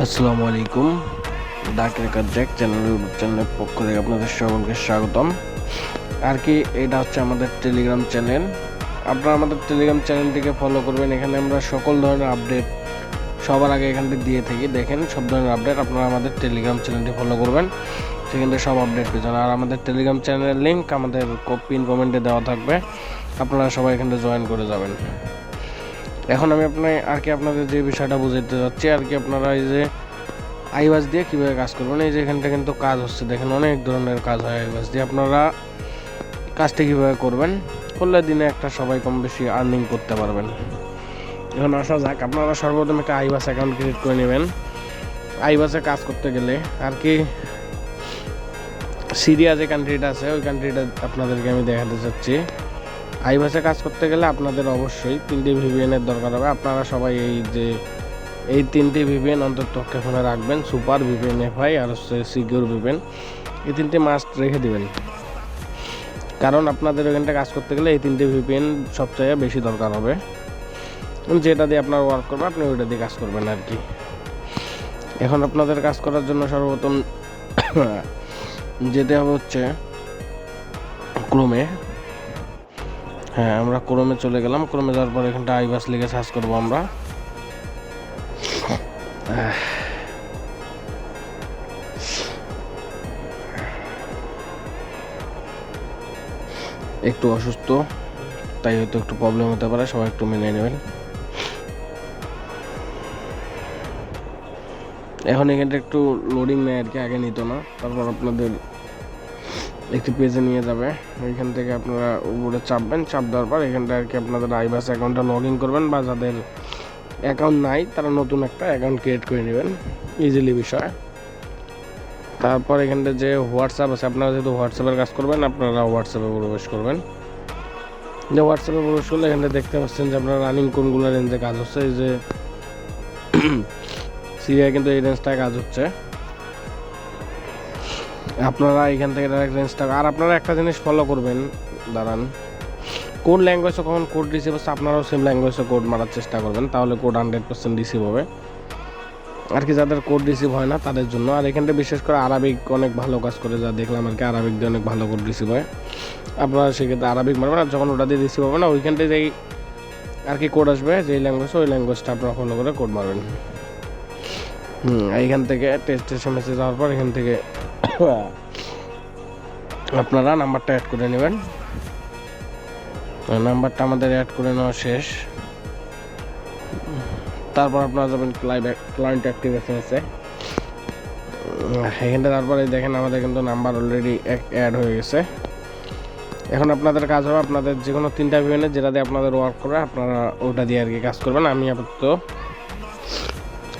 আসসালামু আলাইকুম। ডাক রেকর্ড জ্যাক চ্যানেলের পক্ষ থেকে আপনাদের সকলকে স্বাগতম। আর কি এটা হচ্ছে আমাদের টেলিগ্রাম চ্যানেল। আপনারা আমাদের টেলিগ্রাম চ্যানেলটিকে ফলো করবেন। এখানে আমরা সকল ধরনের আপডেট সবার আগে এখান থেকে দিয়ে থাকি। দেখেন সব ধরনের আপডেট আপনারা আমাদের টেলিগ্রাম চ্যানেলটি ফলো করবেন, সেখান থেকে সব আপডেট পেয়ে যান। আর আমাদের টেলিগ্রাম চ্যানেলের লিঙ্ক আমাদের পিন কমেন্টে দেওয়া থাকবে, আপনারা সবাই এখান থেকে জয়েন করে যাবেন। এখন আমি আপনাদের যে বিষয়টা বুঝাতে যাচ্ছি আপনারা এই যে আইওয়াস দিয়ে কীভাবে কাজ করবেন। এই যে এখানটা কিন্তু কাজ হচ্ছে, দেখেন অনেক ধরনের কাজ হয় আইওয়াস দিয়ে। আপনারা কাজটা কীভাবে করবেন, করলে দিনে একটা সবাই কম বেশি আর্নিং করতে পারবেন। এখন আসা যাক, আপনারা সর্বপ্রথম একটা আইওয়াস অ্যাকাউন্ট ক্রিয়েট করে নেবেন। আইওয়াসে কাজ করতে গেলে সিরিয়া যে কান্ট্রিটা আছে ওই কান্ট্রিটা আপনাদেরকে আমি দেখাতে চাচ্ছি। আইওয়াসে কাজ করতে গেলে আপনাদের অবশ্যই 3টি ভিপিএনের দরকার হবে। আপনারা সবাই এই 3টি ভিপিএন অন্তত ফোনে রাখবেন। সুপার ভিপিএন, এফআই আর হচ্ছে সিকিউর ভিপিএন, এই 3টি মাস্ট রেখে দিবেন। কারণ আপনাদের ওখানটা কাজ করতে গেলে এই 3টি ভিপিএন সবচেয়ে বেশি দরকার হবে। যেটা দিয়ে আপনার ওয়ার্ক করবে আপনি ওইটা দিয়ে কাজ করবেন আর কি। এখন আপনাদের কাজ করার জন্য সর্বপ্রথম যেতে হবে হচ্ছে ক্রোমে। আমরা ক্রোমে চলে গেলাম। ক্রোমে যাওয়ার পর এখানটা আইওয়াস লিখে সার্চ করবো আমরা। একটু অসুস্থ, তাই হয়তো একটু প্রবলেম হতে পারে, সবাই একটু মেনে নেবেন। এখন এখানটা একটু লোডিং নেয় আর কি, আগে নিত না। তারপর আপনাদের একটি পেজে নিয়ে যাবে। ওইখান থেকে আপনারা উপরে চাপবেন। চাপ দেওয়ার পর এখানটা আর কি আপনাদের আইওয়াস অ্যাকাউন্টটা লগ ইন করবেন, বা যাদের অ্যাকাউন্ট নাই তারা নতুন একটা অ্যাকাউন্ট ক্রিয়েট করে নেবেন, ইজিলি বিষয়। তারপর এখানটা যে হোয়াটসঅ্যাপ আছে, আপনারা যেহেতু হোয়াটসঅ্যাপের কাজ করবেন আপনারা হোয়াটসঅ্যাপে প্রবেশ করবেন। যে হোয়াটসঅ্যাপে প্রবেশ করলে এখানে দেখতে পাচ্ছেন যে আপনারা রানিং কোনগুলো রেঞ্জে কাজ হচ্ছে। এই যে সিরিয়া কিন্তু এই রেঞ্জটায় কাজ হচ্ছে। আপনারা এখান থেকে ডাইরেক্ট রেঞ্জটা, আর আপনারা একটা জিনিস ফলো করবেন, দাঁড়ান, কোন ল্যাঙ্গুয়েজে কখন কোড রিসিভ হচ্ছে আপনারাও সেম ল্যাঙ্গুয়েজে কোড মারার চেষ্টা করবেন, তাহলে কোড 100% রিসিভ হবে আর কি। যাদের কোড রিসিভ হয় না তাদের জন্য। আর এখানটা বিশেষ করে আরবিক অনেক ভালো কাজ করে, যা দেখলাম আর কি, আরবিক দিয়ে অনেক ভালো কোড রিসিভ হয়। আপনারা সেক্ষেত্রে আরবিক মারবেন, আর যখন ওটা দিয়ে রিসিভ হবে না ওইখানটা যেই আর কি কোড আসবে যেই ল্যাঙ্গুয়েজে, ওই ল্যাঙ্গুয়েজটা আপনারা ফলো করে কোড মারবেন। এইখান থেকে টেস্ট এসএমএসে যাওয়ার পর এখান থেকে আপনারা নাম্বারটা অ্যাড করে নেবেন। নাম্বারটা আমাদের অ্যাড করে নেওয়া শেষ। তারপর আপনারা যাবেন ক্লায়েন্ট অ্যাক্টিভেশনে। এখানটা তারপরে দেখেন আমাদের কিন্তু নাম্বার অলরেডি অ্যাড হয়ে গেছে। এখন আপনাদের কাজ হবে আপনাদের যে কোনো 3টা ভিপিএনে যেটা দিয়ে আপনাদের ওয়ার্ক করে আপনারা ওটা দিয়ে আর কি কাজ করবেন। আমি আপাতত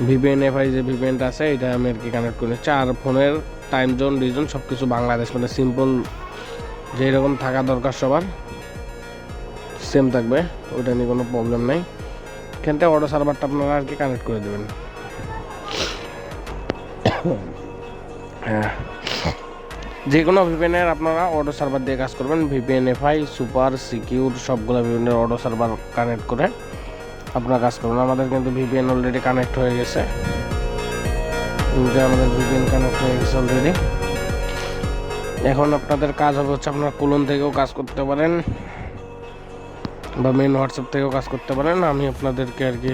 ভিপিএন এফআই যে ভিপিএনটা আছে এটা আমি আর কি কানেক্ট করে নিচ্ছি। আর ফোনের টাইম জোন রিজন সব কিছু বাংলাদেশ, মানে সিম্পল যেই রকম থাকা দরকার সবার সেম থাকবে, ওইটা নিয়ে কোনো প্রবলেম নেই। এখানটা অটো সার্ভারটা আপনারা আর কি কানেক্ট করে দেবেন। যে কোনো ভিপিএনের আপনারা অটো সার্ভার দিয়ে কাজ করবেন। ভিপিএন এফআই, সুপার, সিকিউর সবগুলো ভিপিএনের অটো সার্ভার কানেক্ট করে আপনারা কাজ করবেন। আমাদের কিন্তু ভিপিএন অলরেডি কানেক্ট হয়ে গেছে, আমাদের ভিপিএন কানেক্ট হয়ে গেছে অলরেডি। এখন আপনাদের কাজ হবে হচ্ছে আপনারা কোলন থেকেও কাজ করতে পারেন বা মেন হোয়াটসঅ্যাপ থেকেও কাজ করতে পারেন। আমি আপনাদেরকে আর কি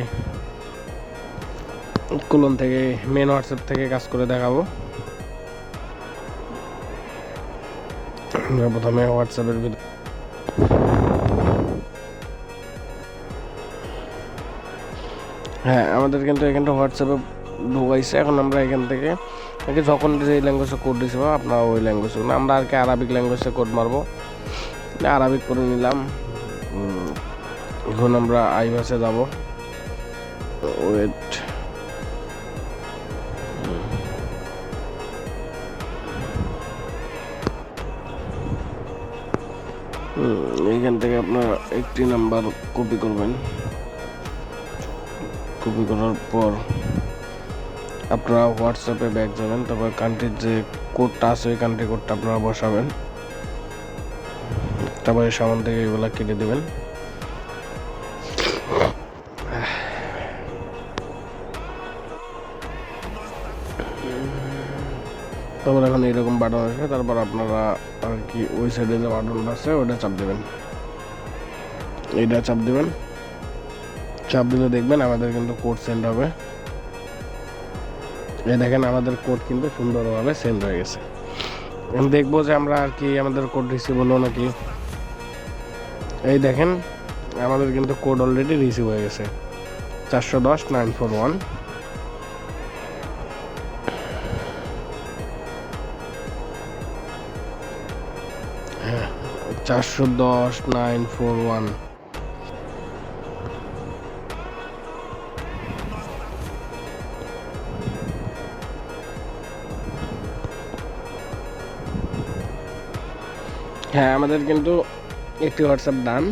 কোলন থেকে, মেন হোয়াটসঅ্যাপ থেকে কাজ করে দেখাবো। আমরা প্রথমে হোয়াটসঅ্যাপের ভিতরে আমাদের কিন্তু এখানটা হোয়াটসঅ্যাপে ঢুকাইছে। এখন আমরা এখান থেকে যখন যে ল্যাঙ্গুয়েজে কোড দিয়েছে আপনারা ওই ল্যাঙ্গুয়েজে, আমরা আর কি আরবিক ল্যাঙ্গুয়েজে কোড মারবো, আরবিক করে নিলাম। এখন আমরা আইওয়াসে যাব। ওয়েট, এইখান থেকে আপনারা একটি নাম্বার কপি করবেন। কপি করার পর আপনারা হোয়াটসঅ্যাপে ব্যাক যাবেন। তারপর কান্ট্রির যে কোডটা আছে ওই কান্ট্রি কোডটা আপনারা বসাবেন। তারপরে সামান থেকে এগুলো কেটে দেবেন। তারপর এখন এইরকম বাটন আসবে, তারপর আপনারা আর কি ওই সাইডে যে বাটনটা আছে ওটা চাপ দেবেন, এইটা চাপ দেবেন। চাপ দিলে দেখবেন আমাদের কিন্তু কোড সেন্ড হবে। এই দেখেন আমাদের কোড কিন্তু সুন্দরভাবে সেন্ড হয়ে গেছে। এখন দেখবো যে আমরা আর কি আমাদের কোড রিসিভ হলো নাকি। এই দেখেন আমাদের কিন্তু কোড অলরেডি রিসিভ হয়ে গেছে 410-941। হ্যাঁ 410-941। হ্যাঁ আমাদের কিন্তু একটি হোয়াটসঅ্যাপ ডান।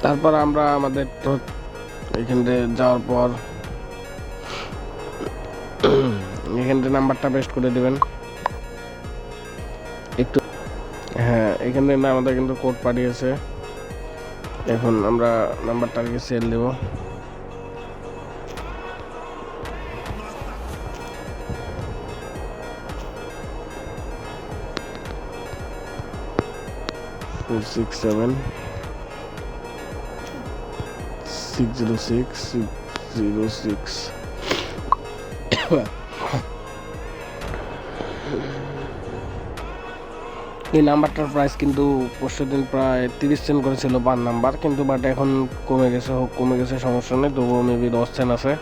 তারপর আমরা আমাদের তো এখানে যাওয়ার পর এখানে নাম্বারটা পেস্ট করে দেবেন একটু। হ্যাঁ এখানে না আমাদের কিন্তু কোড পাঠিয়েছে, এখন আমরা নাম্বারটা আর কি সেল দেব। Four six seven 606-606। এই নাম্বারটার প্রাইস কিন্তু পরশুদিন প্রায় 30 সেন্ট করেছিল পার নাম্বার, কিন্তু বাট এখন কমে গেছে সমস্যা নেই, তবুও মেবি 10 সেন্ট আছে।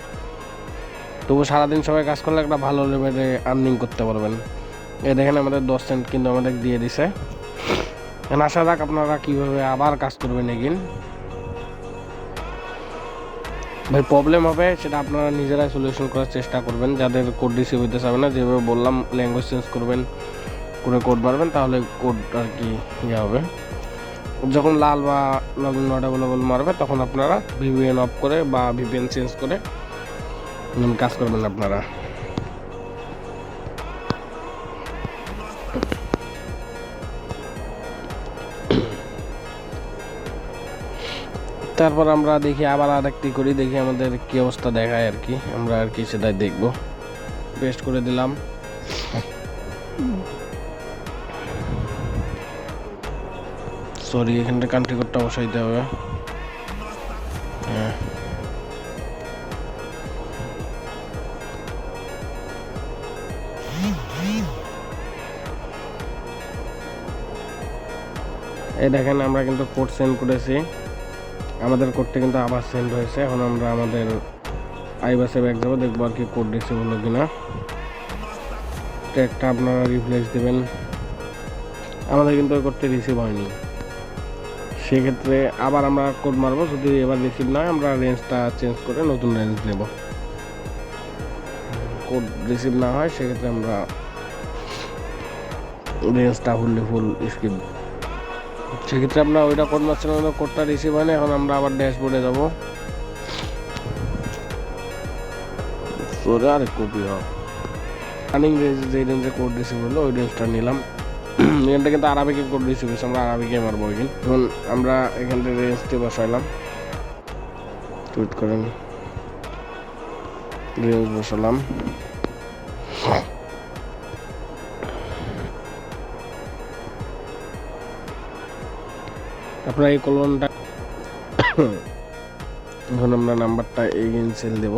তবু সারাদিন সবাই কাজ করলে একটা ভালো লেভেলে আর্নিং করতে পারবেন। এই দেখেন আমাদের 10 সেন্ট কিন্তু আমাদের দিয়ে দিছে। আশা রাখ আপনারা কীভাবে আবার কাজ করবেন এগিন। ভাই প্রবলেম হবে সেটা আপনারা নিজেরাই সলিউশন করার চেষ্টা করবেন। যাদের কোড রিসিভ হইতে চাবে না, যেভাবে বললাম ল্যাঙ্গুয়েজ চেঞ্জ করবেন করে কোড মারবেন, তাহলে কোড আর কি ইয়ে হবে। যখন লাল বা লগ ইন নট অ্যাভেলেবল মারবে তখন আপনারা ভিপিএন অফ করে বা ভিপিএন চেঞ্জ করে কাজ করবেন আপনারা। তারপর আমরা দেখি আবার আরেকটি করি, দেখি আমাদের কি অবস্থা দেখায় আর কি, আমরা আর কি সেটাই দেখবো। পেস্ট করে দিলাম। সরি এখানটা কান্ট্রি কোডটা বসাইতে হবে। হ্যাঁ এই দেখেন আমরা কিন্তু কোড সেন্ড করেছি, আমাদের কোডটা কিন্তু আবার সেন্ড হয়েছে। এখন আমরা আমাদের আইবাসে ব্যাক যাবো, দেখবো আর কি কোড রিসিভ হলো কিনা। ট্র্যাকটা আপনারা রিপ্লেস দেবেন। আমাদের কিন্তু ওই কোডটা রিসিভ হয়নি, সেক্ষেত্রে আবার আমরা কোড মারবো। যদি এবার রিসিভ না হয় আমরা রেঞ্জটা চেঞ্জ করে নতুন রেঞ্জ নেব। কোড রিসিভ না হয় সেক্ষেত্রে আমরা রেঞ্জটা ফুল স্কিপ। সেক্ষেত্রে আমরা ওইটা কোড মারছিলাম, কোডটা রিসিভ হয় না। এখন আমরা আবার ড্যাশবোর্ডে যাবো। আর কপি রানিং রেঞ্জ, যে রেঞ্জে কোড রিসিভ হলো ওই রেঞ্জটা নিলাম। এখানটা কিন্তু আরাবিকে কোড রিসিভ হয়েছে, আমরা আরাবিকে মারবো। এখন আমরা এখান থেকে রেঞ্জটি বসাইলাম, টুইট করেন রেঞ্জ বসালাম। আপনার এই কলনটা এখন আমরা নাম্বারটা এগেইন সেল দেব।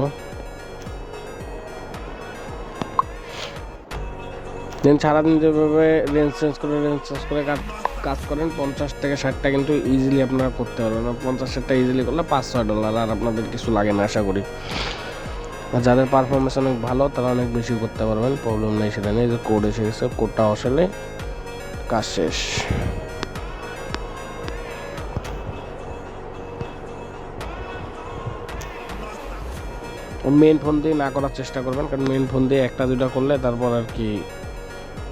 দেন সারাদিন যেভাবে রেঞ্জ চেঞ্জ করে কাজ করেন 50 থেকে 60টা কিন্তু ইজিলি আপনারা করতে পারবেন। 50-60টা ইজিলি করলে $5-6 আর আপনাদের কিছু লাগে না আশা করি। আর যাদের পারফরমেন্স অনেক ভালো তারা অনেক বেশি করতে পারবেন, প্রবলেম নেই সেটা নেই। যে কোড এসে গেছে, কোডটা আসলে কাজ শেষ। মেইন ফোন দিয়ে না করার চেষ্টা করবেন, কারণ মেইন ফোন দিয়ে একটা দুটা করলে তারপর আর কি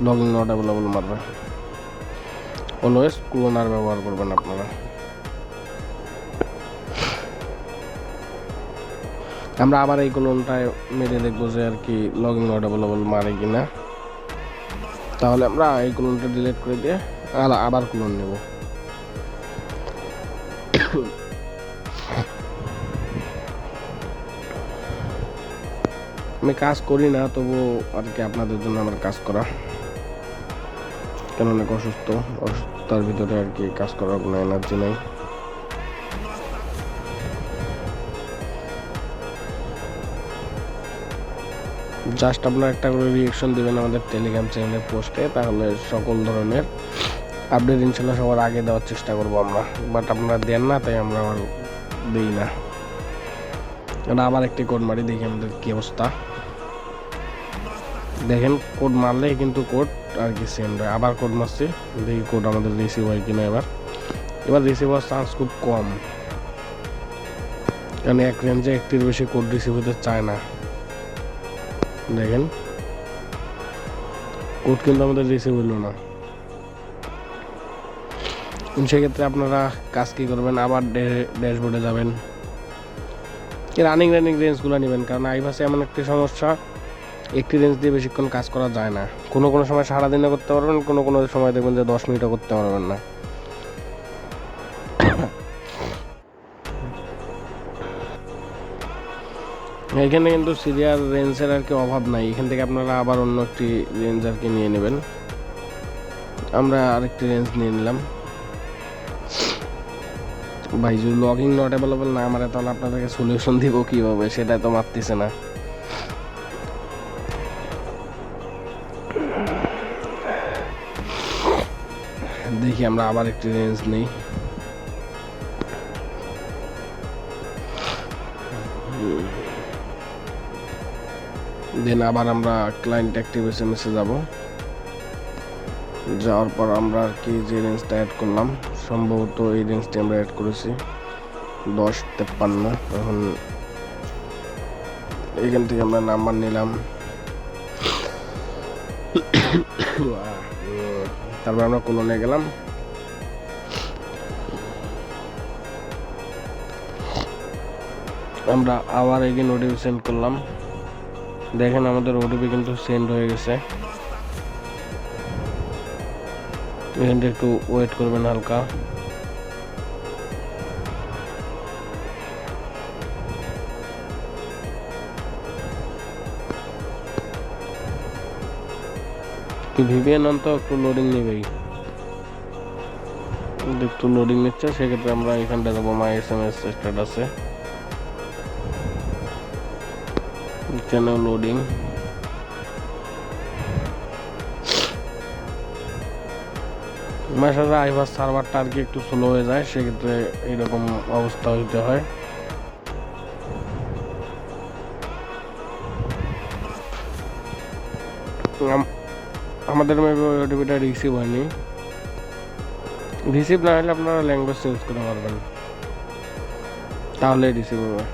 লগ ইন নট অ্যাভেলেবল মারবে। অলওয়েজ ক্লোনার ব্যবহার করবেন আপনারা। আমরা আবার এই ক্লোনটায় মেরে দেখবো যে আর কি লগ ইন নট অ্যাভেলেবল মারে কিনা। তাহলে আমরা এই ক্লোনটা ডিলিট করে দিয়ে আবার ক্লোন নেব। আমি কাজ করি না, তবু আর কি আপনাদের জন্য আমার কাজ করা, কেন অনেক অসুস্থতার ভিতরে আর কি কাজ করার কোনো এনার্জি নেই। জাস্ট আপনারা একটা করে রিঅ্যাকশন দেবেন আমাদের টেলিগ্রাম চ্যানেলের পোস্টে, তাহলে সকল ধরনের আপডেট ইনশাল্লাহ সবার আগে দেওয়ার চেষ্টা করবো আমরা। বাট আপনারা দেন না, তাই আমরা আবার দিই না। এটা আবার একটি কোড মারি, দেখি আমাদের কি অবস্থা। দেখেন কোড মারলেই কিন্তু কোড আর কি সেন্ড হয়। আবার কোড মারছি, দেখি কোড আমাদের রিসিভ হয় কিনা। এবার রিসিভ হওয়ার চান্স খুব কম, কারণ এক রেঞ্জে একটির বেশি কোড রিসিভ হতে চায় না। দেখেন কোড কিন্তু আমাদের রিসিভ হইল না। সেক্ষেত্রে আপনারা কাজ কি করবেন, আবার ড্যাশবোর্ডে যাবেন, রানিং রেঞ্জগুলো নেবেন। কারণ আইভাসে এমন একটি সমস্যা, একটি রেঞ্জ দিয়ে বেশিক্ষণ কাজ করা যায় না। কোনো সময় সারাদিনে করতে পারবেন, কোনো সময় দেখবেন যে 10 মিনিটও করতে পারবেন না। এখানে কিন্তু সিরিয়াল রেঞ্জের আর কি অভাব নাই। এখান থেকে আপনারা আবার অন্য একটি রেঞ্জ আর কি নিয়ে নেবেন। আমরা আরেকটি রেঞ্জ নিয়ে নিলাম। ভাই যদি লগইন নট অ্যাভেলেবল না মারে, তাহলে আপনাদেরকে সলিউশন দিব কীভাবে, সেটাই তো মারতেছে না। দেখি আমরা আবার একটি রেঞ্জ নেই। দেন আবার আমরা ক্লায়েন্ট অ্যাক্টিভ এসএমএসে যাব। যাওয়ার পর আমরা আর কি যে রেঞ্জটা অ্যাড করলাম, সম্ভবত এই রেঞ্জটি আমরা অ্যাড করেছি 1053। এখন এখান থেকে আমরা নাম্বার নিলাম, তারপর আমরা কোলনে গেলাম। আমরা আবার এগেন ওটিপি সেন্ড করলাম। দেখেন আমাদের ওটিপি কিন্তু সেন্ড হয়ে গেছে। এখানটা একটু ওয়েট করবেন হালকা। ভিপিএন অন তো একটু লোডিং নেবেই, একটু লোডিং নিচ্ছে। সেক্ষেত্রে আমরা এখানটা যাবো মাই এসএমএস স্ট্যাটাসে, চ্যানেল লোডিং। মাসাল্লাহ আইভাস সার্ভারটা আর কি একটু স্লো হয়ে যায়, সেক্ষেত্রে এইরকম অবস্থা হইতে হয়। আমাদের ওটিপিটা রিসিভ হয়নি। রিসিভ না হলে আপনারা ল্যাঙ্গুয়েজ চেঞ্জ করে পারবেন, তাহলে রিসিভ হবে।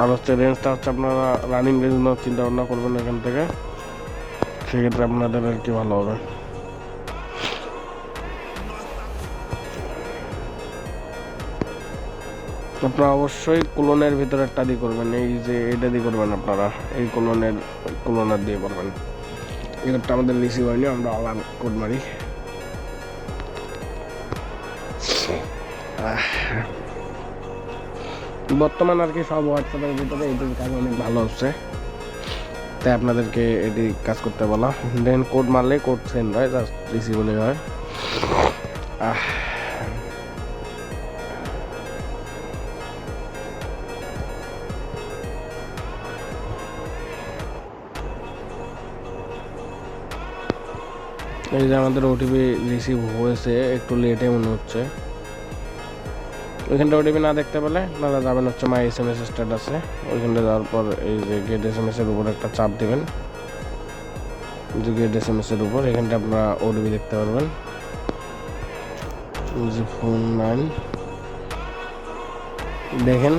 আর হচ্ছে রেঞ্জটা হচ্ছে আপনারা রানিং রেঞ্জ চিন্তা ভাবনা করবেন এখান থেকে, সেক্ষেত্রে আপনাদের আর কি ভালো হবে। আপনারা অবশ্যই কোলনের ভিতরে একটা দিয়ে করবেন, এই যে এটা দিয়ে করবেন আপনারা, এই কোলনের দিয়ে করবেন। এই কোডটা আমাদের রিসিভ হয়নি, আমরা আবার কোড মারি। বর্তমান আর কি সব হোয়াটসঅ্যাপের ভিতরে এই কাজ অনেক ভালো হচ্ছে, তাই আপনাদেরকে এটি কাজ করতে বলা। দেন কোড মারলে কোড সেন্ড হয়, জাস্ট রিসিভ হলে হয়। এই যে আমাদের ওটিপি রিসিভ হয়েছে, একটু লেটে মনে হচ্ছে। ওইখানটা ওটিপি না দেখতে পেলে আপনারা যাবেন হচ্ছে মাই এসএমএস স্ট্যাটাসে। ওইখানটা যাওয়ার পর এই যে গেট এসএমএস এর উপর একটা চাপ দিবেন, যে গেট এসএমএস এর উপর, এখানটা আপনারা ওটিপি দেখতে পারবেন। যে ফোন 9 দেখেন,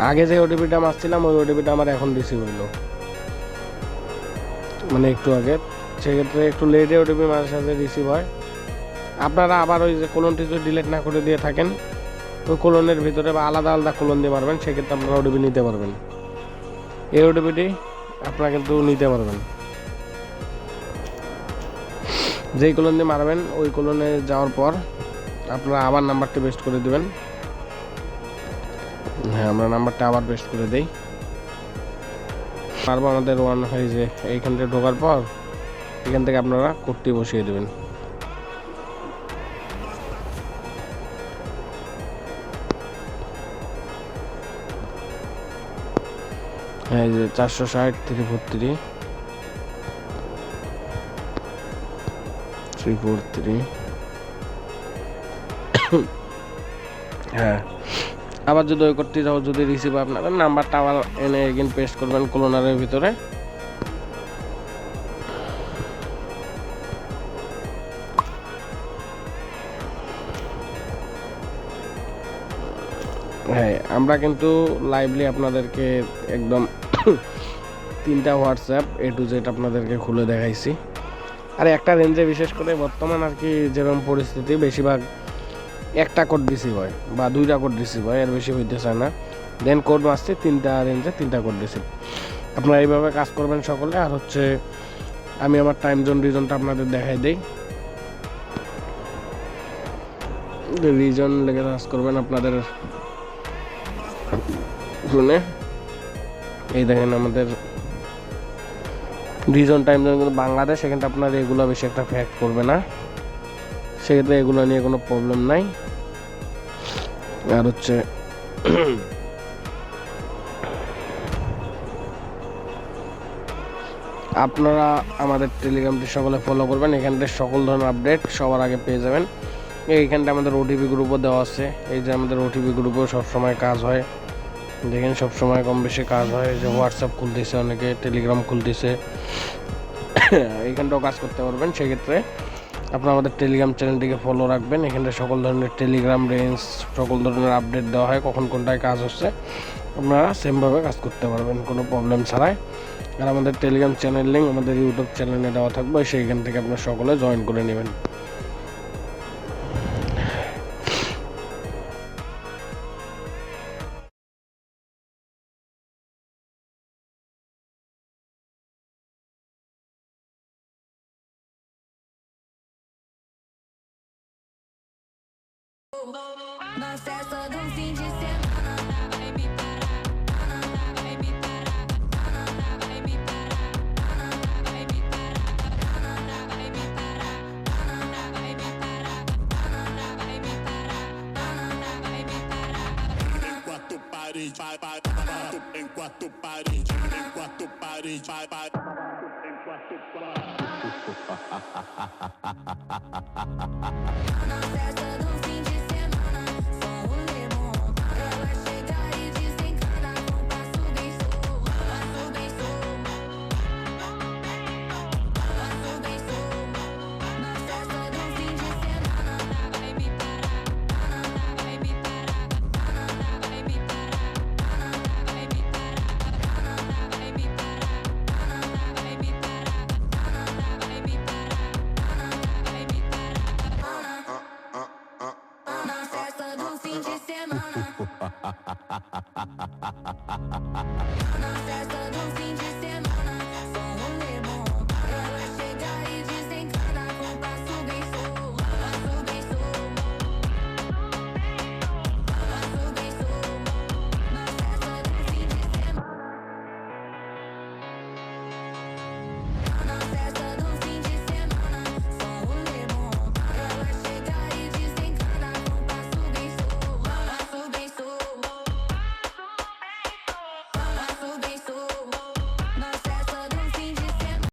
আগে যে ওটিপিটা মারছিলাম ওই ওটিপিটা আমার এখন রিসিভ হইলো, মানে একটু আগে। সেক্ষেত্রে একটু লেটে ওটিপি মাঝে সাথে রিসিভ হয়। আপনারা আবার ওই যে কোলনটি যদি ডিলিট না করে দিয়ে থাকেন, ওই কোলনের ভিতরে বা আলাদা আলাদা কোলন দিয়ে পারবেন, সেক্ষেত্রে আপনারা ওটিপি নিতে পারবেন। এই ওটিপিটি আপনারা কিন্তু নিতে পারবেন। যেই কলন দিয়ে মারবেন ওই কলনে যাওয়ার পর আপনারা আবার নাম্বারটি পেস্ট করে দিবেন। হ্যাঁ, আমরা নাম্বারটা আবার পেস্ট করে দেই। পারবো আমাদের ওয়ান হয়ে যে এইখান থেকে ঢোকার পর এখান থেকে আপনারা কোডটি বসিয়ে দেবেন। এই যে 460 343 343। হ্যাঁ, আবার যদি ওই করতে যাও, যদি রিসিভ আপনাদের নাম্বারটা আবার এনে এগেন পেস্ট করবেন ক্লোনারের ভিতরে। হ্যাঁ, আমরা কিন্তু লাইভলি আপনাদেরকে একদম 3টা হোয়াটসঅ্যাপ A to Z আপনাদেরকে খুলে দেখাইছি। আর একটা রেঞ্জে বিশেষ করে বর্তমান আর কি যেরকম পরিস্থিতি, বেশিরভাগ একটা কোড রিসিভ হয় বা 2টা কোড রিসিভ হয়, এর বেশি হইতে চায় না। দেন কোড মাসছে 3টা রেঞ্জে 3টা কোড রিসিভ। আপনারা এইভাবে কাজ করবেন সকলে। আর হচ্ছে আমি আমার টাইম জোন রিজনটা আপনাদের দেখাই দিই। রিজন লেগে কাজ করবেন আপনাদের জোনে। এই দেখেন আমাদের রিজন টাইম জোন কিন্তু বাংলাদেশ, সেখানটা আপনার এগুলো বেশি একটা ফ্যাক্ট করবে না, সেক্ষেত্রে এগুলো নিয়ে কোনো প্রবলেম নাই। আর হচ্ছে আপনারা আমাদের টেলিগ্রামটি সকলে ফলো করবেন, এখানটা সকল ধরনের আপডেট সবার আগে পেয়ে যাবেন। এইখানটা আমাদের ওটিপি গ্রুপও দেওয়া আছে। এই যে আমাদের ওটিপি গ্রুপেও সবসময় কাজ হয়, দেখেন সবসময় কম বেশি কাজ হয়। যে হোয়াটসঅ্যাপ খুলতেছে অনেকে, টেলিগ্রাম খুলতেছে, এইখানটাও কাজ করতে পারবেন। সেক্ষেত্রে আপনারা আমাদের টেলিগ্রাম চ্যানেলটিকে ফলো রাখবেন। এখানটা সকল ধরনের টেলিগ্রাম রেঞ্জ, সকল ধরনের আপডেট দেওয়া হয়, কখন কোনটায় কাজ হচ্ছে আপনারা সেমভাবে কাজ করতে পারবেন কোনো প্রবলেম ছাড়াই। আর আমাদের টেলিগ্রাম চ্যানেল লিঙ্ক আমাদের ইউটিউব চ্যানেলে দেওয়া থাকবে, সেইখান থেকে আপনারা সকলে জয়েন করে নেবেন। No exceso de un fin de semana, vai me parar, vai me parar, vai me parar, vai me parar, vai me parar, vai me parar, vai me parar, vai me parar. Em quatro paredes, vai, vai, vai, em quatro paredes, em quatro paredes, vai, vai, em quatro paredes. No exceso de un fin de